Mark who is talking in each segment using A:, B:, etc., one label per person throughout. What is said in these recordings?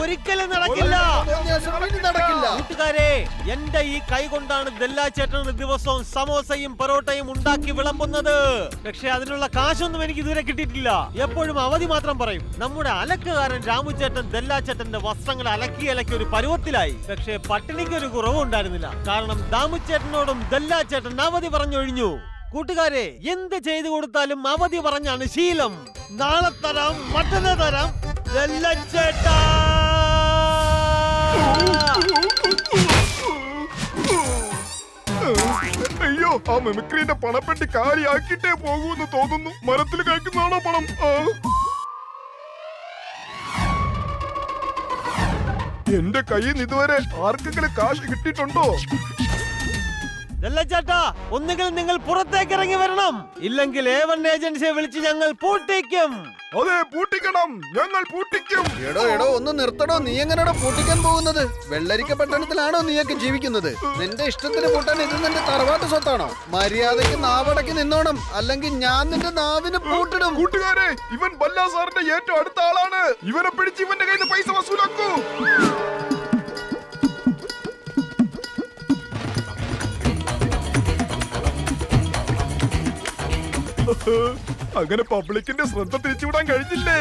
A: ഒരിക്കലും നടക്കില്ല. കൂട്ടുകാരെ, എന്റെ ഈ കൈ കൊണ്ടാണ് ദല്ലാ ചേട്ടൻ ദിവസവും സമോസയും പൊറോട്ടയും ഉണ്ടാക്കി വിളമ്പുന്നത്. പക്ഷെ അതിനുള്ള കാശൊന്നും എനിക്ക് ഇതുവരെ കിട്ടിയിട്ടില്ല. എപ്പോഴും അവധി മാത്രം പറയും. നമ്മുടെ അലക്കുകാരൻ രാമു ചേട്ടൻ ദല്ലാ ചേട്ടന്റെ വസ്ത്രങ്ങൾ അലക്കി ഒരു പരുവത്തിലായി. പക്ഷെ പട്ടിണിക്ക് ഒരു കുറവും ഉണ്ടായിരുന്നില്ല. കാരണം ദാമു ചേട്ടനോടും ദല്ലാ ചേട്ടൻ അവധി പറഞ്ഞൊഴിഞ്ഞു. കൂട്ടുകാരെ, എന്ത് ചെയ്തു കൊടുത്താലും അവധി പറഞ്ഞാണ് ശീലം. നാളെ തരാം, മറ്റന്നാ തരാം. ദല്ലാ ചേട്ടാ,
B: അയ്യോ, ആ മിമിക്രീന്റെ പണപ്പെട്ടി കാലിയാക്കിട്ടേ പോകൂന്ന് തോന്നുന്നു. മരത്തിൽ കഴിക്കുന്നതാണോ പണം? എന്റെ കയ്യിൽ നിന്ന് ഇതുവരെ ആർക്കെങ്കിലും കാശ് കിട്ടിയിട്ടുണ്ടോ?
A: ദല്ലാ ചേട്ടാ, ഒന്നുകിൽ നിങ്ങൾ പുറത്തേക്ക് ഇറങ്ങി വരണം, ഇല്ലെങ്കിൽ A1 ഏജൻസിയെ വിളിച്ച് ഞങ്ങൾ പൂട്ടിക്കും.
B: അതെ, പൂട്ടിക്കണം, ഞങ്ങൾ പൂട്ടിക്കും.
C: എടോ ഒന്ന് നിർത്തടോ. നീ എങ്ങനെയാണോ പൂട്ടിക്കാൻ പോകുന്നത്? വെള്ളരിക്ക പട്ടണത്തിലാണോ നീയൊക്കെ ജീവിക്കുന്നത്? നിന്റെ ഇഷ്ടത്തിന് പൂട്ടാൻ ഇത് നിന്റെ തറവാട്ട് സ്വത്താണോ? മര്യാദയ്ക്ക് നാവടക്കി നിന്നോണം, അല്ലെങ്കിൽ ഞാൻ നിന്റെ നാവിന് പൂട്ടിടും.
B: കൂട്ടുകാരെ, ഇവൻ ബല്ലാ സാറിന്റെ ഏറ്റവും അടുത്ത ആളാണ്. ഇവനെ പിടിച്ച് ഇവന്റെ കയ്യിൽ നിന്ന് പൈസ വസൂലാക്കൂ. അങ്ങനെ പബ്ലിക്കിന്റെ ശ്രദ്ധ തിരിച്ചുവിടാൻ കഴിഞ്ഞില്ലേ?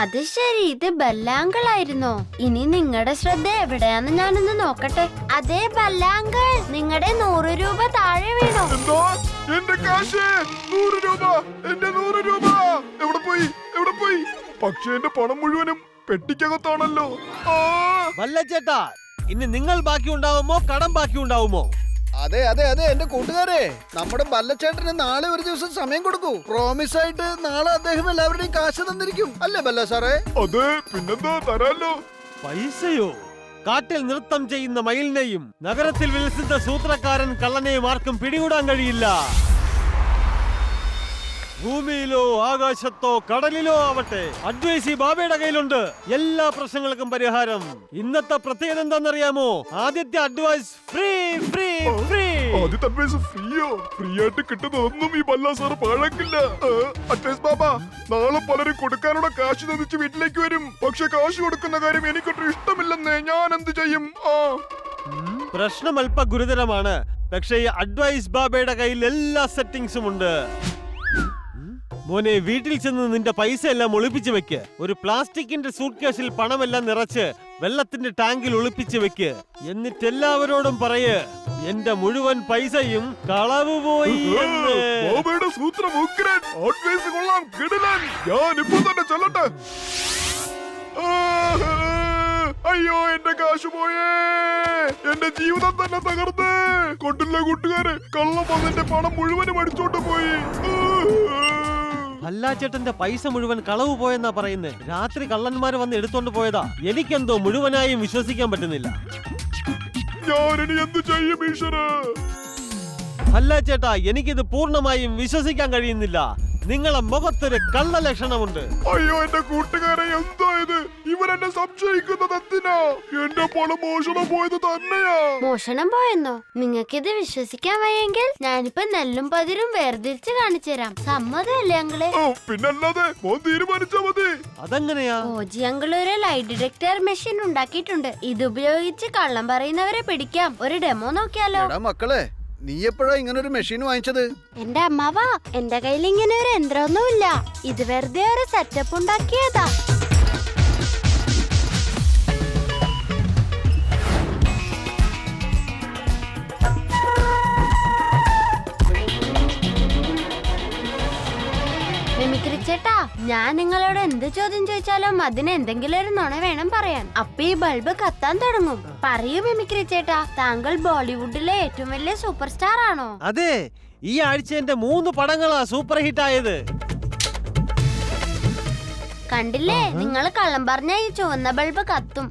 D: അത് ശരി, ഇത് ബല്ലാങ്കളായിരുന്നോ? ഇനി നിങ്ങളുടെ ശ്രദ്ധ എവിടെയാന്ന് ഞാനൊന്ന് നോക്കട്ടെ. അതേ ബല്ലാങ്കൾ, നിങ്ങളുടെ 100 രൂപ താഴെ വീണോ?
B: എന്തോ? എന്റെ കാശ് 100 രൂപ, എന്റെ 100 രൂപ എവിടെ പോയി? പക്ഷെ എന്റെ പണം മുഴുവനും പെട്ടിക്കകത്താണല്ലോ.
A: ദല്ലാ ചേട്ടാ, ഇനി നിങ്ങൾ ബാക്കി ഉണ്ടാവുമോ, കടം ബാക്കി ഉണ്ടാവുമോ?
C: അതെ എന്റെ കൂട്ടുകാരെ, നമ്മുടെ ബല്ലച്ചേട്ടന് നാളെ ഒരു ദിവസം സമയം കൊടുക്കൂ. പ്രോമിസ് ആയിട്ട് നാളെ അദ്ദേഹം എല്ലാവരുടെയും കാശ് തന്നിരിക്കും, അല്ലേ ബല്ല സാറേ?
B: അതെ, പിന്നെന്താ, തരാലോ.
A: പൈസയോ? കാട്ടിൽ നൃത്തം ചെയ്യുന്ന മയിലിനെയും നഗരത്തിൽ വിലസുന്ന സൂത്രക്കാരൻ കള്ളനെയും ആർക്കും പിടികൂടാൻ കഴിയില്ല. ഭൂമിയിലോ ആകാശത്തോ കടലിലോ ആവട്ടെ, അഡ്വൈസി ബാബയുടെ കയ്യിലുണ്ട് എല്ലാ പ്രശ്നങ്ങൾക്കും പരിഹാരം. ഇന്നത്തെ പ്രത്യേകത എന്താണെന്നറിയാമോ? ആദ്യത്തെ അഡ്വൈസ് ഫ്രീ.
B: ആദ്യത്തെ അഡ്വൈസ് ഫ്രീയോ? ഫ്രീ ആയിട്ട് കിട്ടുന്നതൊന്നും ഈ ബല്ലാ സാർ പാഴാക്കില്ല. അഡ്വൈസ് ബാബ, നാളെ പലരും കൊടുക്കാനുള്ള കാശ് തന്നിച്ച് വീട്ടിലേക്ക് വരും. പക്ഷെ കാശ് കൊടുക്കുന്ന കാര്യം എനിക്കൊട്ടും ഇഷ്ടമില്ലെന്നേ. ഞാൻ എന്ത് ചെയ്യും?
A: പ്രശ്നം അല്പ ഗുരുതരമാണ്. പക്ഷേ ഈ അഡ്വൈസ് ബാബയുടെ കയ്യിൽ എല്ലാ സെറ്റിംഗ്സും ഉണ്ട്. മോനെ, വീട്ടിൽ ചെന്ന് നിന്റെ പൈസ എല്ലാം ഒളിപ്പിച്ചു വെക്ക്. ഒരു പ്ലാസ്റ്റിക്കിന്റെ സൂട്ട് കേസിൽ പണമെല്ലാം നിറച്ച് വെള്ളത്തിന്റെ ടാങ്കിൽ ഒളിപ്പിച്ചു വെക്ക്. എന്നിട്ട് എല്ലാവരോടും പറയ്, എന്റെ മുഴുവൻ പൈസയും കളവ് പോയി എന്ന്.
B: സൂത്രം ഉഗ്രൻ. അഡ്വൈസ് കൊള്ളാം, കിടിലൻ. ഞാൻ ഇപ്പൊ തന്നെ ചെല്ലട്ടെ. അയ്യോ, എന്റെ കാശ് പോയേ. എന്റെ ജീവിതം തന്നെ തകർന്ന്. കൊണ്ടില്ല കൂട്ടുകാരെ, കള്ളം വന്നെന്റെ പണം മുഴുവനും അടിച്ചോണ്ട് പോയി.
A: ദല്ലാ ചേട്ടന്റെ പൈസ മുഴുവൻ കളവ് പോയെന്നാ പറയുന്നത്. രാത്രി കള്ളന്മാര് വന്ന് എടുത്തോണ്ട് പോയതാ. എനിക്കെന്തോ മുഴുവനായും വിശ്വസിക്കാൻ പറ്റുന്നില്ല.
B: ഞാനിനി എന്ത് ചെയ്യും ഈശ്വരാ?
A: ദല്ലാ ചേട്ടാ, എനിക്കിത് പൂർണ്ണമായും വിശ്വസിക്കാൻ കഴിയുന്നില്ല. നിങ്ങളെ മുഖത്തൊരു കള്ള ലക്ഷണമുണ്ട്.
B: അയ്യോ, എന്റെ കൂട്ടുകാരെ, എന്താ ഇത്? ഇവരെന്നെ സംശയിക്കുന്നത് എന്തിനാ? എന്റെ പണം മോഷണം പോയത് തന്നെയാ.
D: മോഷണം പോയെന്നോ? നിങ്ങൾക്കിത് വിശ്വസിക്കാൻ വയ്യെങ്കിൽ ഞാനിപ്പോ നെല്ലും പതിരും വേർതിരിച്ച് കാണിച്ചു തരാം. സമ്മതമല്ലേ അങ്കിളെ?
B: പിന്നല്ലാതെ, മോൻ തീരുമാനിച്ചാ മതി.
A: അതെങ്ങനെയാ?
D: ഓജി അങ്കിൾ ഒരു ലൈറ്റ് ഡിറ്റക്ടർ മെഷീൻ ഉണ്ടാക്കിയിട്ടുണ്ട്. ഇത് ഉപയോഗിച്ച് കള്ളം പറയുന്നവരെ പിടിക്കാം. ഒരു ഡെമോ നോക്കിയാലോ?
C: മക്കളെ, നീ എപ്പോഴാ ഇങ്ങനെ ഒരു മെഷീൻ വാങ്ങിച്ചത്?
D: എന്റെ അമ്മാവാ, എന്റെ കയ്യിൽ ഇങ്ങനെ ഒരു യന്ത്രമൊന്നുമില്ല. ഇത് വെറുതെ ഒരു സെറ്റപ്പ് ഉണ്ടാക്കിയതാ. മിമിക്രി ചേട്ടാ, ഞാൻ നിങ്ങളോട് എന്ത് ചോദ്യം ചോദിച്ചാലും അതിന് എന്തെങ്കിലും ഒരു നുണ വേണം പറയാൻ. അപ്പൊ ഈ ബൾബ് കത്താൻ തുടങ്ങും. പറയൂ മിമിക്രി ചേട്ടാ, താങ്കൾ ബോളിവുഡിലെ ഏറ്റവും വലിയ സൂപ്പർ സ്റ്റാർ ആണോ?
A: അതെ, ഈ ആഴ്ച എന്റെ 3 പടങ്ങളാ സൂപ്പർ ഹിറ്റ് ആയത്.
D: കണ്ടില്ലേ, നിങ്ങൾ കള്ളം പറഞ്ഞ ഈ ചുവന്ന ബൾബ് കത്തും.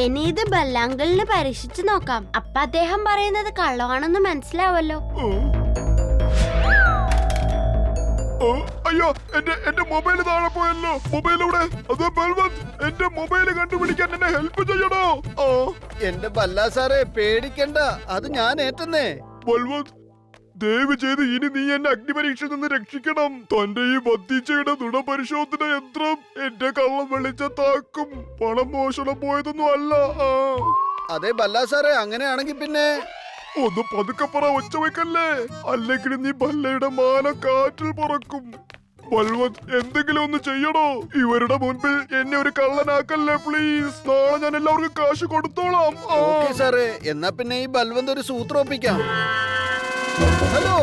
D: ഇനി ഇത് ബല്ലാങ്കിളിന് പരീക്ഷിച്ചു നോക്കാം. അപ്പൊ അദ്ദേഹം പറയുന്നത് കള്ളമാണെന്ന് മനസ്സിലാവല്ലോ.
B: അയ്യോ, എന്റെ മൊബൈൽ താഴെ പോയല്ലോ. മൊബൈലൂടെ എന്റെ മൊബൈൽ കണ്ടുപിടിക്കാൻ എന്നെ ഹെൽപ്പ് ചെയ്യണോ?
C: എന്റെ ബല്ലാ സാറേ, പേടിക്കണ്ട, അത് ഞാൻ ഏറ്റെന്നേ.
B: ദയവ് ചെയ്ത് ഇനി നീ എന്നെ അഗ്നിപരീക്ഷയിൽ നിന്ന് രക്ഷിക്കണം. തന്റെ ഈ ഭത്തീച്ചയുടെ നുണപരിശോധന യന്ത്രം എന്റെ കള്ളം വെളിച്ചത്താക്കും. പണം മോഷണം പോയതൊന്നും അല്ല.
C: അതെ ബല്ല സാറേ, അങ്ങനെയാണെങ്കിൽ പിന്നെ
B: ഒന്ന് പതുക്കെ പറ, ഒച്ച വെക്കല്ലേ, അല്ലെങ്കിൽ നീ ബല്ലയുടെ മാല കാറ്റിൽ പറക്കും. ബൽവന്ത്, എന്തെങ്കിലും ഒന്ന് ചെയ്യണോ? ഇവരുടെ മുൻപിൽ എന്നെ ഒരു കള്ളനാക്കല്ലേ പ്ലീസ്. നാളെ ഞാൻ എല്ലാവർക്കും കാശ് കൊടുത്തോളാം.
C: ഓക്കെ സാറേ, എന്നാ പിന്നെ ഈ ബൽവന്ത് ഒരു സൂത്രം ഒപ്പിക്കാം. ഹലോ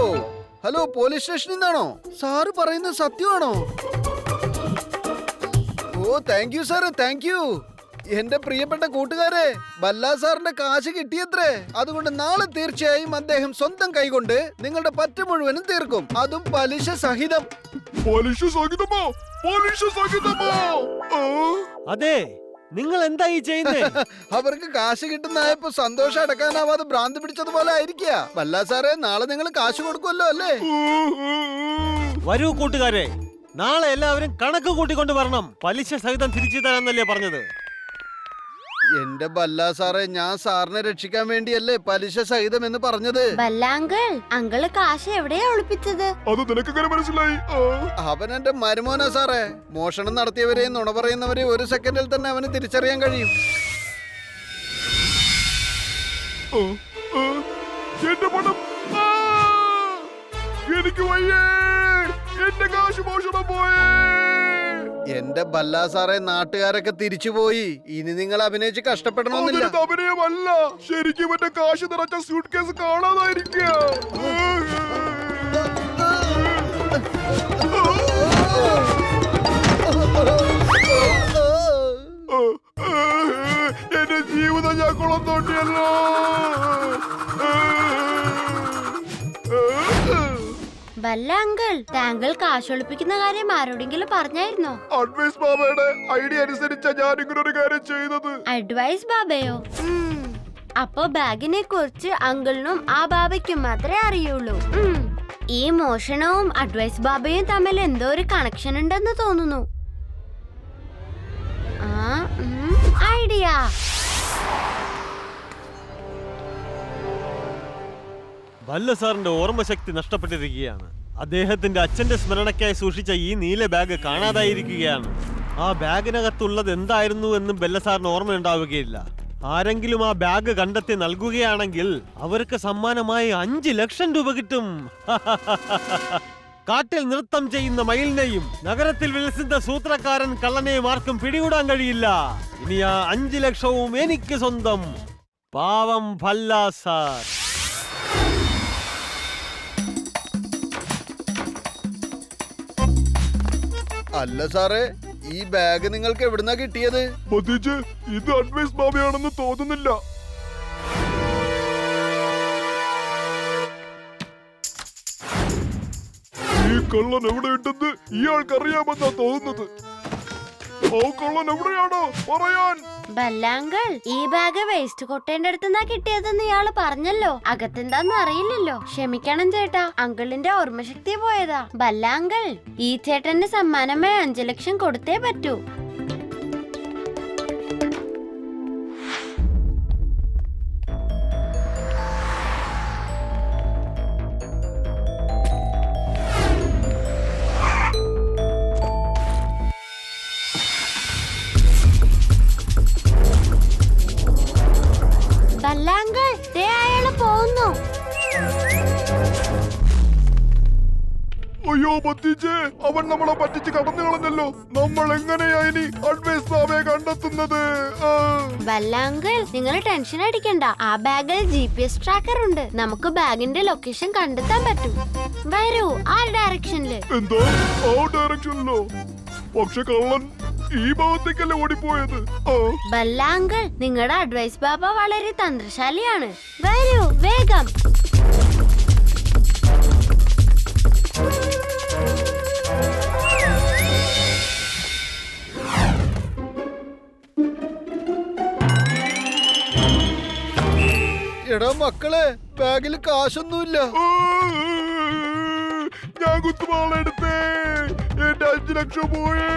C: ഹലോ, പോലീസ് സ്റ്റേഷനിൽ നിന്നാണോ? സാറ് പറയുന്നത് സത്യമാണോ? ഓ താങ്ക് യു സാറേ, താങ്ക് യു. എന്റെ പ്രിയപ്പെട്ട കൂട്ടുകാരെ, ബല്ലാ സാറിന്റെ കാശ് കിട്ടിയത്രേ. അതുകൊണ്ട് നാളെ തീർച്ചയായും അദ്ദേഹം സ്വന്തം കൈകൊണ്ട് നിങ്ങളുടെ പറ്റ് മുഴുവനും തീർക്കും, അതും പലിശ സഹിതം.
B: പലിശ സഹിതമോ? പലിശ സഹിതമോ?
A: അതെ, നിങ്ങൾ എന്താ ഈ ചെയ്യുന്നേ?
C: അവർക്ക് കാശ് കിട്ടുന്നായപ്പോ സന്തോഷം അടക്കാനാവാതെ ഭ്രാന്ത് പിടിച്ചതുപോലെ ആയിരിക്കുക. ബല്ലാ സാറേ, നാളെ നിങ്ങൾ കാശ് കൊടുക്കുമല്ലോ അല്ലേ?
A: വരൂ കൂട്ടുകാരെ, നാളെ എല്ലാവരും കണക്ക് കൂട്ടിക്കൊണ്ട് വരണം. പലിശ സഹിതം തിരിച്ചു തരാന്നല്ലേ പറഞ്ഞത്?
C: എന്റെ ബല്ലാ സാറേ, ഞാൻ സാറിനെ രക്ഷിക്കാൻ വേണ്ടിയല്ലേ പലിശ സഹിതം എന്ന് പറഞ്ഞത്.
D: ബല്ലാങ്കിൾ, അങ്കിള് കാശ് എവിടെയാ ഒളിപ്പിച്ചത്?
B: അത് നിനക്കെങ്ങനെ മനസ്സിലായി?
C: അവൻ എന്റെ മരുമോനാ സാറേ. മോഷണം നടത്തിയവരെയും നുണ പറയുന്നവരെയും ഒരു സെക്കൻഡിൽ തന്നെ അവന് തിരിച്ചറിയാൻ കഴിയും.
B: എന്റെ പണം, എനിക്ക് വയ്യേ, എന്റെ കാശ് മോഷണം പോയേ.
C: എന്റെ ബല്ലാ സാറേ, നാട്ടുകാരൊക്കെ തിരിച്ചുപോയി. ഇനി നിങ്ങൾ അഭിനയിച്ച് കഷ്ടപ്പെടണമെന്നില്ല.
B: അഭിനയമല്ല, ശരിക്കും എന്റെ കാശ് നിറച്ച സ്യൂട്ട് കേസ് കാണാതായിരിക്കുക. എന്റെ ജീവിതം ഞാൻ കുളം തോട്ടിയല്ലോ.
D: ബല്ലാങ്കിൾ, താങ്കൾ കാശ് ഒളിപ്പിക്കുന്ന കാര്യം ആരോടെങ്കിലും പറഞ്ഞായിരുന്നോ?
B: അഡ്വൈസ് ബാബയുടെ ഐഡിയ അനുസരിച്ചാ ഞാൻ ഇങ്ങനൊരു കാര്യം ചെയ്തത്.
D: അഡ്വൈസ് ബാബയോ? അപ്പൊ ബാഗിനെ കുറിച്ച് അങ്കിളിനും ആ ബാബയ്ക്കും മാത്രമേ അറിയുള്ളൂ. ഈ മോഷണവും അഡ്വൈസ് ബാബയും തമ്മിൽ എന്തോ ഒരു കണക്ഷൻ ഉണ്ടെന്ന് തോന്നുന്നു. ഐഡിയ.
A: ബല്ല സാറിന്റെ ഓർമ്മശക്തി നഷ്ടപ്പെട്ടിരിക്കുകയാണ്. അദ്ദേഹത്തിന്റെ അച്ഛന്റെ സ്മരണയ്ക്കായി സൂക്ഷിച്ച ഈ നീല ബാഗ് കാണാതായിരിക്കുകയാണ്. ആ ബാഗിനകത്തുള്ളത് എന്തായിരുന്നു എന്നും ബല്ല സാറിന് ഓർമ്മയുണ്ടാവുകയില്ല. ആരെങ്കിലും ആ ബാഗ് കണ്ടെത്തി നൽകുകയാണെങ്കിൽ അവർക്ക് സമ്മാനമായി 5 ലക്ഷം രൂപ കിട്ടും. കാട്ടിൽ നൃത്തം ചെയ്യുന്ന മയിലിനെയും നഗരത്തിൽ വിലസുന്ന സൂത്രക്കാരൻ കള്ളനെയും ആർക്കും പിടികൂടാൻ കഴിയില്ല. ഇനി ആ 5 ലക്ഷവും എനിക്ക് സ്വന്തം. പാവം ഭല്ല സാർ.
C: അല്ല സാറേ, ഈ ബാഗ് നിങ്ങൾക്ക് എവിടുന്നാ കിട്ടിയത്?
B: ഭത്തീജ്, ഇത് അഡ്വൈസ് ബാബയാണെന്ന് തോന്നുന്നില്ല. ഈ കള്ളൻ എവിടെയുണ്ടെന്ന് ഇയാൾക്കറിയാമെന്നാ തോന്നുന്നത്. ആ കള്ളൻ എവിടെയാണോ പറയാൻ?
D: ബല്ലാങ്കിൾ, ഈ ബാഗ് വേസ്റ്റ് കൊട്ടേന്റെ അടുത്തുനിന്നാ കിട്ടിയതെന്ന് ഇയാള് പറഞ്ഞല്ലോ. അകത്തെന്താന്ന് അറിയില്ലല്ലോ. ക്ഷമിക്കണം ചേട്ടാ, അങ്കിളിന്റെ ഓർമ്മശക്തി പോയതാ. ബല്ലാങ്കിൾ, ഈ ചേട്ടന് സമ്മാനമായി 5 ലക്ഷം കൊടുത്തേ പറ്റൂ. ബല്ലാങ്കിൾ, ദേ അയാള് പോകുന്നു.
B: അയ്യോ ഭത്തീജേ, അവൻ നമ്മളെ പറ്റിച്ച് കടന്നു കളഞ്ഞല്ലോ. നമ്മൾ എങ്ങനെയാ ഇനി അഡ്വൈസ് ബാബയെ കണ്ടെത്തുന്നത്?
D: ബല്ലാങ്കിൾ, നിങ്ങൾ ടെൻഷൻ അടിക്കണ്ട. ആ ബാഗിൽ GPS ട്രാക്കർ ഉണ്ട്. നമുക്ക് ബാഗിന്റെ ലൊക്കേഷൻ കണ്ടെത്താൻ പറ്റും. വരൂ, ആ ഡയറക്ഷനില്.
B: എന്താ? ആ ഡയറക്ഷനിലോ? പക്ഷെ കള്ളൻ ഈ ഭാഗത്തേക്കല്ലേ ഓടിപ്പോയത്?
D: ബല്ലാങ്കിൾ, നിങ്ങളുടെ അഡ്വൈസ് ബാബ വളരെ തന്ത്രശാലിയാണ്. വരൂ വേഗം.
C: എടാ മക്കളെ, ബാഗിൽ കാശൊന്നുമില്ല.
B: ഞാൻ കുത്തുവാളെടുത്തേ, എന്റെ 5 ലക്ഷം പോയേ.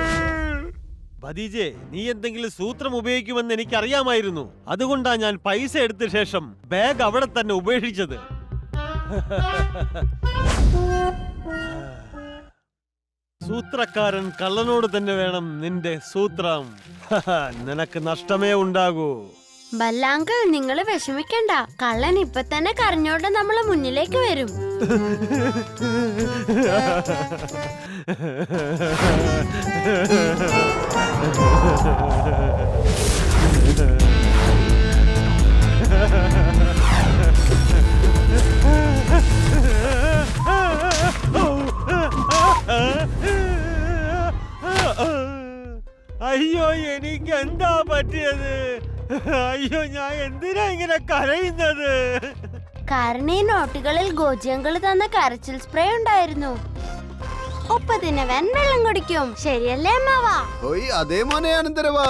A: ഭതീജെ, നീ എന്തെങ്കിലും സൂത്രം ഉപയോഗിക്കുമെന്ന് എനിക്കറിയാമായിരുന്നു. അതുകൊണ്ടാ ഞാൻ പൈസ എടുത്ത ശേഷം ബാഗ് അവിടെ തന്നെ ഉപേക്ഷിച്ചത്. സൂത്രക്കാരൻ കള്ളനോട് തന്നെ വേണം നിന്റെ സൂത്രം. നിനക്ക് നഷ്ടമേ ഉണ്ടാകൂ.
D: ബല്ലാങ്കിൾ നിങ്ങൾ വിഷമിക്കണ്ട. കള്ളൻ ഇപ്പൊ തന്നെ കരഞ്ഞോണ്ട് നമ്മളെ മുന്നിലേക്ക് വരും.
A: അയ്യോ, എനിക്ക് എന്താ പറ്റിയത്? അയ്യോ, ഞാൻ എന്തിനാ ഇങ്ങനെ കരയുന്നത്?
D: കാരണം ഈ നോട്ടുകളിൽ ഗോജിയങ്കിൾ തന്ന കരച്ചിൽ സ്പ്രേ ഉണ്ടായിരുന്നു. ഒപ്പത്തിനവൻ വെള്ളം കുടിക്കും. ശരിയല്ലേ അമ്മാവാ?
C: ഓയ് അതേ മോനെ അനന്തരവാ.